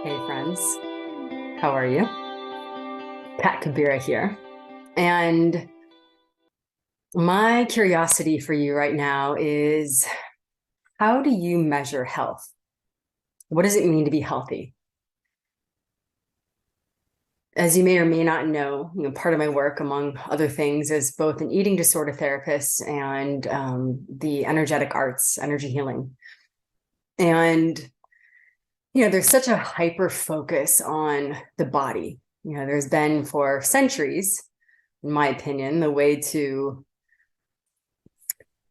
Hey friends, how are you? Kat Kabira here. And my curiosity for you right now is how do you measure health? What does it mean to be healthy? As you may or may not know, part of my work, among other things, is both an eating disorder therapist and the energetic arts, energy healing. And, there's such a hyper focus on the body. There's been for centuries, in my opinion, the way to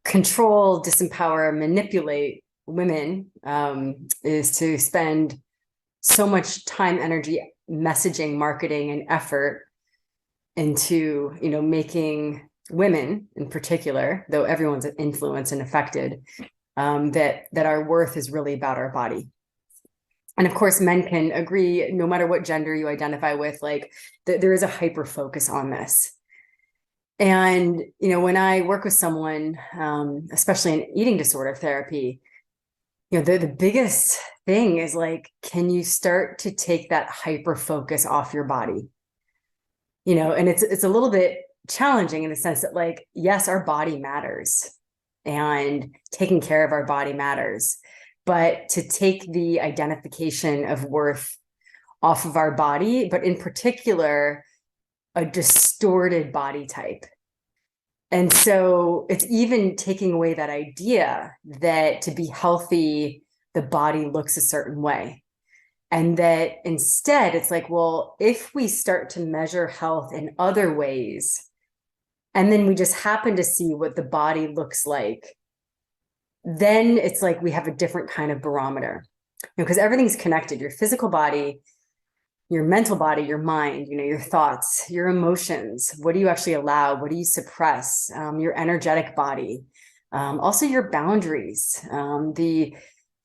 control, disempower, manipulate women is to spend so much time, energy, messaging, marketing, and effort into making women in particular, though everyone's influenced and affected, that our worth is really about our body. And of course, men can agree, no matter what gender you identify with, like there is a hyper focus on this. And, when I work with someone, especially in eating disorder therapy, the biggest thing is like, can you start to take that hyper focus off your body? And it's a little bit challenging in the sense that, like, yes, our body matters and taking care of our body matters, but to take the identification of worth off of our body, but in particular, a distorted body type. And so it's even taking away that idea that to be healthy, the body looks a certain way. And that instead, it's like, well, if we start to measure health in other ways, and then we just happen to see what the body looks like, then it's like we have a different kind of barometer. Because everything's connected. Your physical body, your mental body, your mind, your thoughts, your emotions. What do you actually allow? What do you suppress? Your energetic body, also your boundaries, the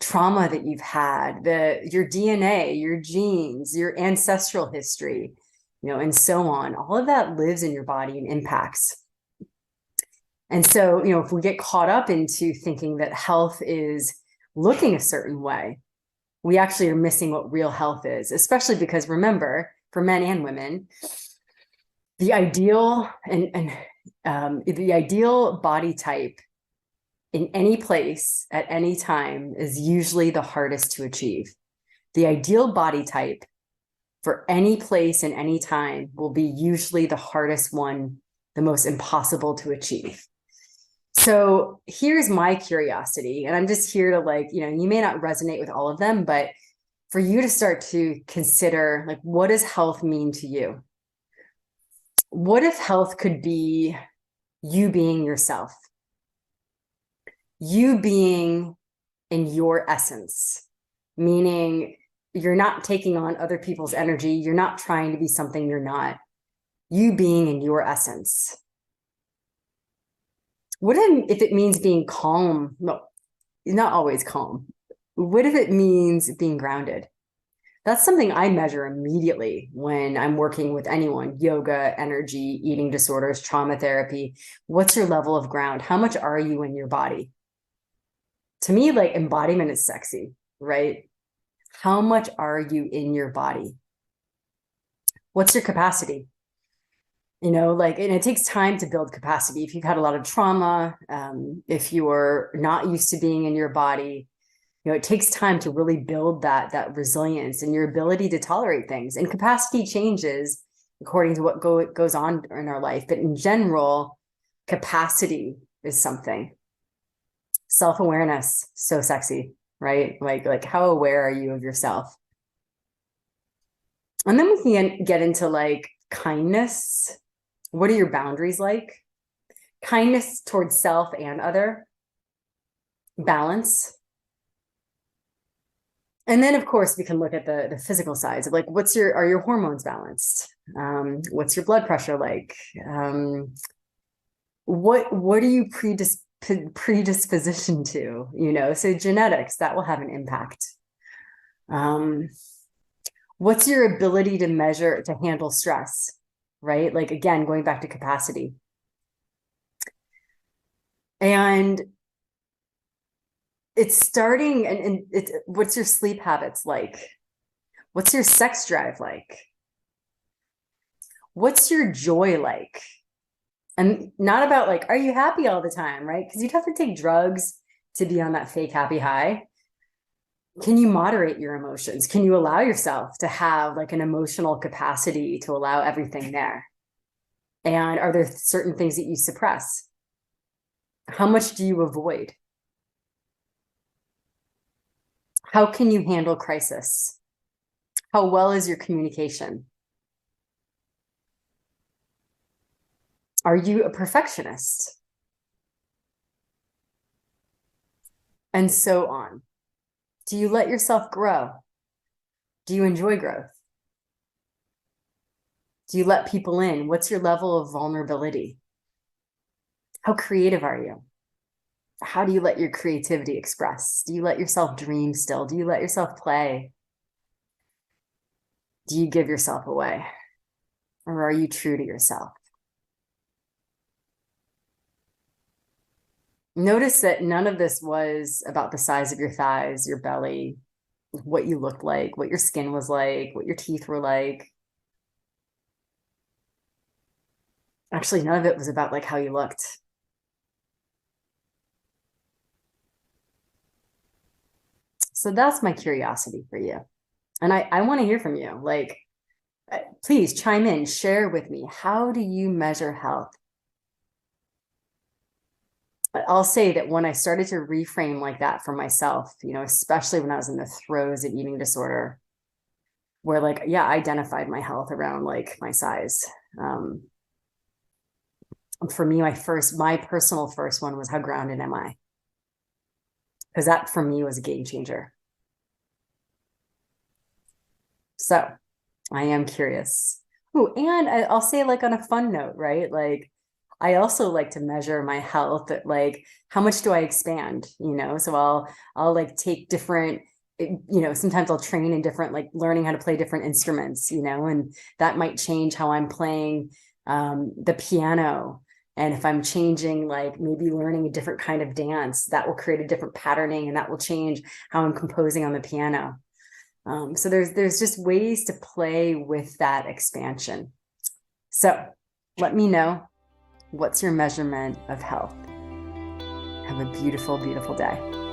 trauma that you've had, your DNA, your genes, your ancestral history, and so on. All of that lives in your body and impacts. And so, if we get caught up into thinking that health is looking a certain way, we actually are missing what real health is, especially because, remember, for men and women, the ideal the ideal body type in any place at any time is usually the hardest to achieve. The ideal body type for any place and any time will be usually the hardest one, the most impossible to achieve. So here's my curiosity, and I'm just here to, like, you may not resonate with all of them, but for you to start to consider, like, what does health mean to you? What if health could be you being yourself, you being in your essence, meaning you're not taking on other people's energy, you're not trying to be something you're not, you being in your essence. What if it means being calm? No, not always calm. What if it means being grounded? That's something I measure immediately when I'm working with anyone: yoga, energy, eating disorders, trauma therapy. What's your level of ground? How much are you in your body? To me, like, embodiment is sexy, right? How much are you in your body? What's your capacity? And it takes time to build capacity. If you've had a lot of trauma, if you're not used to being in your body, it takes time to really build that resilience and your ability to tolerate things. And capacity changes according to what goes on in our life. But in general, capacity is something. Self-awareness, so sexy, right? Like how aware are you of yourself? And then we can get into, like, kindness. What are your boundaries like? Kindness towards self and other. Balance. And then, of course, we can look at the physical sides of, like, are your hormones balanced? What's your blood pressure like? What are you predisposition to? So genetics, that will have an impact. What's your ability to handle stress, right? Like, again, going back to capacity. And it's starting, and what's your sleep habits like? What's your sex drive like? What's your joy like? And not about like, are you happy all the time, right? Because you'd have to take drugs to be on that fake happy high. Can you moderate your emotions? Can you allow yourself to have like an emotional capacity to allow everything there? And are there certain things that you suppress? How much do you avoid? How can you handle crisis? How well is your communication? Are you a perfectionist? And so on. Do you let yourself grow? Do you enjoy growth? Do you let people in? What's your level of vulnerability? How creative are you? How do you let your creativity express? Do you let yourself dream still? Do you let yourself play? Do you give yourself away? Or are you true to yourself? Notice that none of this was about the size of your thighs, your belly, what you looked like, what your skin was like, what your teeth were like. Actually, none of it was about like how you looked. So that's my curiosity for you. And I want to hear from you. Like, please chime in, share with me. How do you measure health? I'll say that when I started to reframe like that for myself, especially when I was in the throes of eating disorder, where like, yeah, I identified my health around like my size. For me, my personal first one was how grounded am I? Because that for me was a game changer. So I am curious. Oh, and I'll say like on a fun note, right? Like I also like to measure my health at like how much do I expand, So I'll like take different, sometimes I'll train in different like learning how to play different instruments, and that might change how I'm playing the piano. And if I'm changing, like maybe learning a different kind of dance, that will create a different patterning and that will change how I'm composing on the piano. So there's just ways to play with that expansion. So let me know, what's your measurement of health? Have a beautiful, beautiful day.